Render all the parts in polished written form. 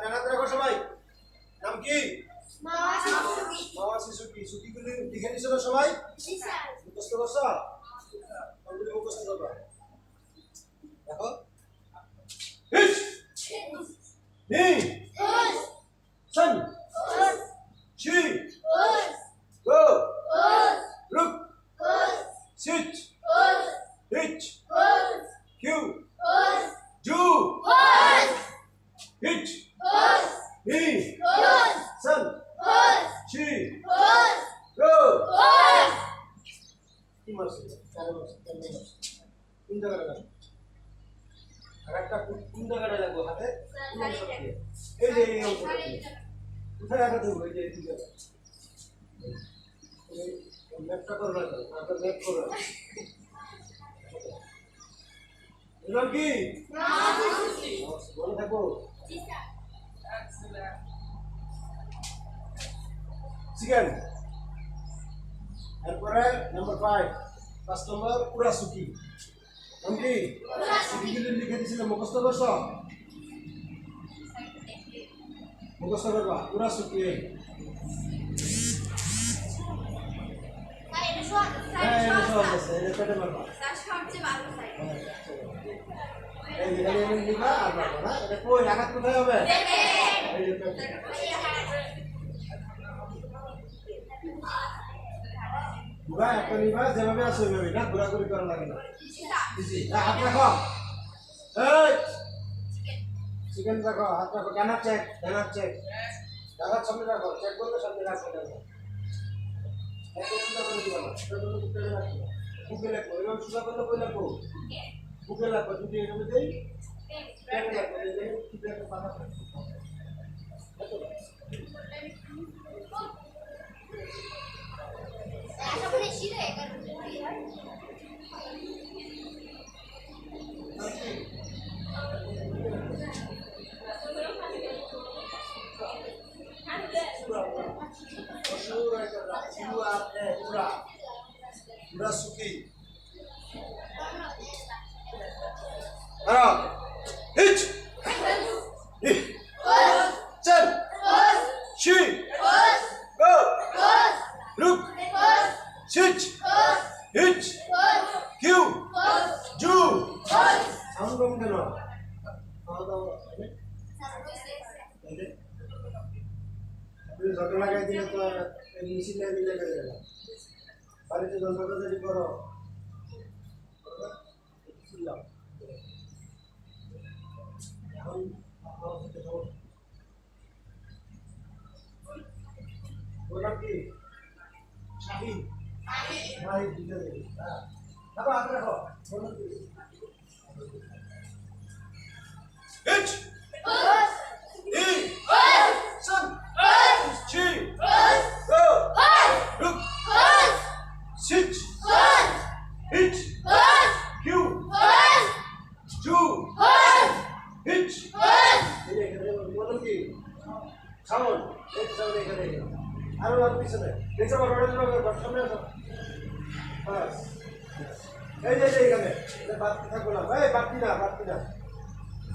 ডানাতে রাখো সবাই। নাম কি? মাওয়াশি সুকি। সুকিগুলি লিখে নিছো না সবাই? জি স্যার মুখস্থ করছো? ওগুলি মুখস্থ করবা। দেখো হিচ নি সন ছি গো রুক সিট হিচ কিউ জু হিচ নি সন ছি গো কি মারছে? চার মারছে, তিন মারছে। কোন জায়গাটা লাগবে? আর একটা কোন জায়গাটা লাগবে হাতে? এই যে এই অংশটা দিয়ে। কোথায় রাখা দেবো? এই যে এই জায়গা। এই ম্যাপটা করো না কেন? আপনার ম্যাপ করো না। এবার কি? মনে থাকো। জি স্যার চিকেন। এরপরে নাম্বার 5 5 নম্বর পুরা সুকি। নাম কি? সুকিগুলি লিখে দিয়েছিলাম, মুখস্থ করছো? মুখস্থ করবা পুরা সুকি। স্যার এটা সব হ্যাঁ এটা সহজ আছে, এটা পেটে মারবা। স্যার সবচেয়ে ভালো স্যার এই যে এখানে লিখা আর মারবা না। এটা কই আঘাত কোথায় হবে? এই যে পেটে। ঘুরা একটা নিবা, যেভাবে আসো ওইভাবে না, ঘোরাঘুরি করা লাগে না। জি হাত রাখো। এই চিকেন রাখো, হাত রাখো। ডানার চেক, ডানার চেক। ডানার সামনে রাখো, চেক করলে সামনে রাখো। ডানা একদম সোজা করে দিবা না, সোজা করলে বুকে রাখো। বুকে রাখো, এরকম সোজা করলে কই রাখো? বুকে রাখো। যদি এভাবে দেই পেটে রাখো, এই যে ঠিক একটা পাতা রাখো। আশা করি শিখে কারণ পুরা সুকি। হিচ হি চল ছি গো রুক সিট হিচ কিউ জু সাউন্ড কম কেন? খাওয়া দাওয়া যন্ত্র লাগাই দিলে তো মেশিন লাগিয়ে লেগে যাবে। বাড়িতে যন্ত্রটা যদি করো এখন বললাম কি শাহিন শাহিন দিতে দেবে। হ্যাঁ দেখো হাত রাখো। বললাম কি হিচ হি সন ছি গো রুক সিট হিচ কিউ জু হিচ বললাম কি সাউন্ড এই সাউন্ড এখানে আরো আর পিছনে দেখছো আমার সামনে আসো। বাস এই যে এখানে এটা বাড়তি থাকবো না। এই বাড়তি না, বাড়তি না।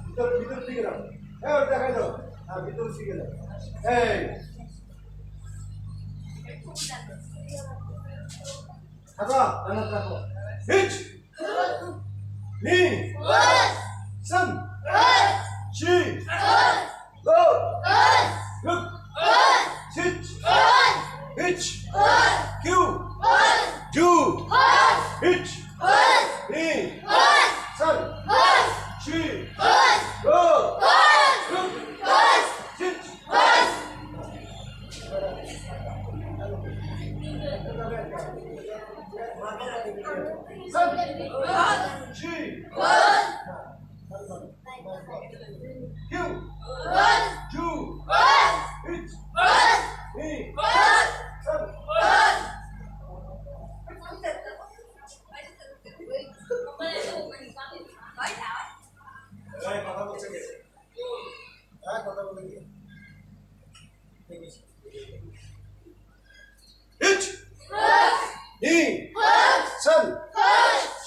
ভিতর দিকে নাও। এই ওটা দেখাই দাও। হ্যাঁ ভিতর দিকে নাও। এই থাকো, ডানাত রাখো। হিচ নি সন ছি গো রুক সিট হিচ কিউ জু হিচ নি সন ছি গো রুক সিট সন ছি কিউ জু হিচ নি সন কথা বলছে কে? হ্যাঁ কথা বলে কে? হিচ নি সন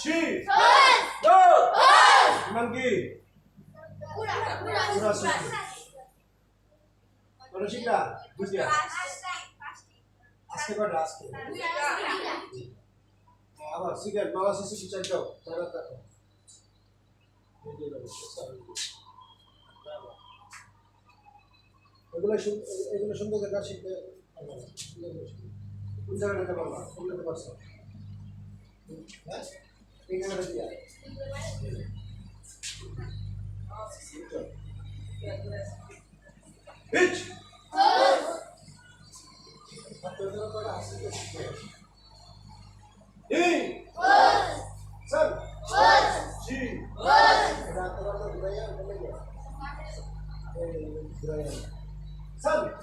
ছি গো নাম কি? পুরা পুরা সুকি। শিখলা বুঝলা আজকে কয়টা আজকে আবার সিগারেট মাওয়া শিশু শিচার দাও তারা দেখো এগুলো সুন্দর করে শিখতে কোন জায়গাটাতে পারবা কোনটাতে পারছো হ্যাঁ এই জায়গাটা দিয়া হিচ Sir. Ji. Sir.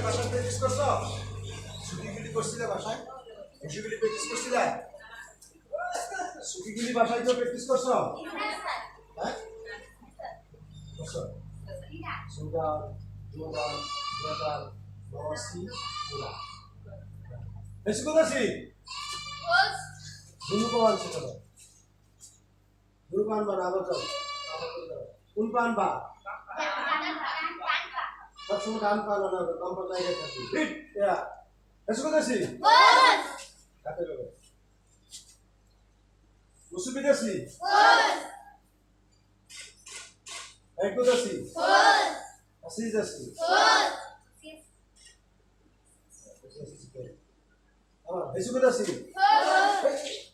বাসায় প্র্যাকটিস করছো সুখিগুলি করছিলে বাসায় সুখিগুলি প্র্যাকটিস করছিলে সুখিগুলি বাসায় তো প্র্যাকটিস করছো হ্যাঁ করছো সুগার জোগান জোগান নওয়াসি পুরা এসে কোথা আছি দুনু পান ছিল দুনু পান বা আবার যাও কোন পান বা সবসময় ডান পা না বাম পা জায়গায় থাকি হিট ইয়া এসে কোথা আছি হাতে ধরো মুসুবি দেছি এক কোথা আছি আসিজ আছি আমার এসে কোথা আছি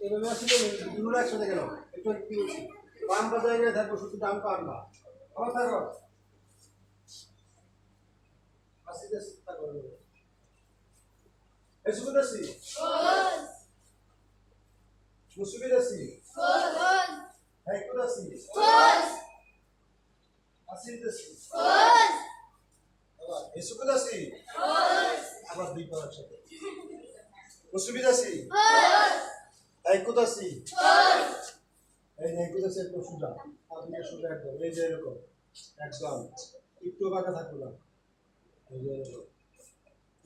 এভাবে আসলে দুটো একসাথে গেল একটু কি বলছি বাম পা জায়গায় থাকবো শুধু ডান পা আনবা আবার থাকো আসিজ আছি থাকো এসে কোথা আছি মুসুবি দেছি এক কোথা আছি আসিজ আছি আবার এসে কোথা আছি আবার দুই পা একসাথে মুসুবি দেছি এক কোথা আছি এই যে এক কোথা আছি একদম সোজা আপনি সোজা একদম এই যে এরকম একদম একটু বাঁকা থাকবো না এই যে এরকম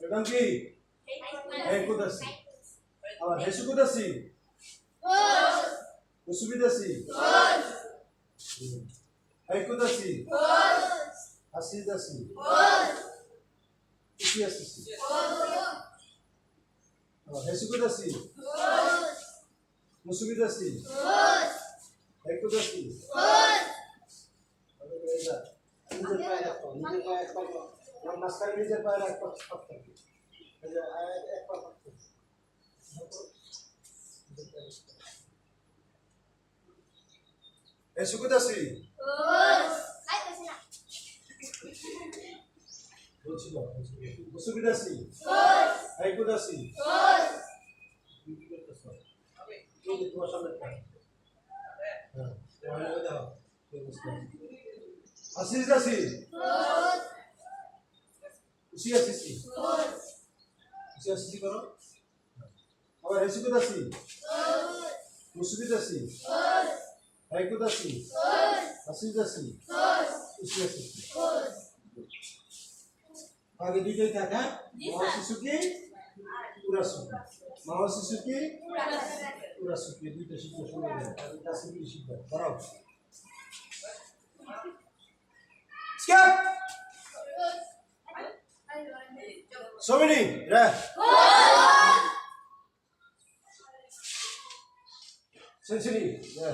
এরকম কি এক কোথা আছি আবার হেসু কোথা আছি মুসুবি দেছি এক কোথা আছি আসিজ আছি কি আছি আবার হেসু কোথা আছি মুসুবি দেছি এক কোথা আছি নিজের পায়ে রাখো নিজের পায়ে এক পা মাঝখানে নিজের পায়ে এক পা থাকবে এক পা থাকবে হেসু কোথা আছি বলছিল মুসুবি দেছি এক কোথা আছি তোমার সামনে আসিস আছি খুশি আছিস খুশি আছিস করো আবার হেসু কোথা আছি মুসুবি আছি এক কোথা আছি আসিস আছি খুশি আছিস আগে দুইটাই থাক হ্যাঁ মা শিশু কি পুরা সুখী মা শিশু কি পুরা সুখী দুইটা শিখতে শুরু হবে আর এটা শিখি শিখবে দাঁড়াও স্কেপ সোমিনি রে সেন্সিনি রে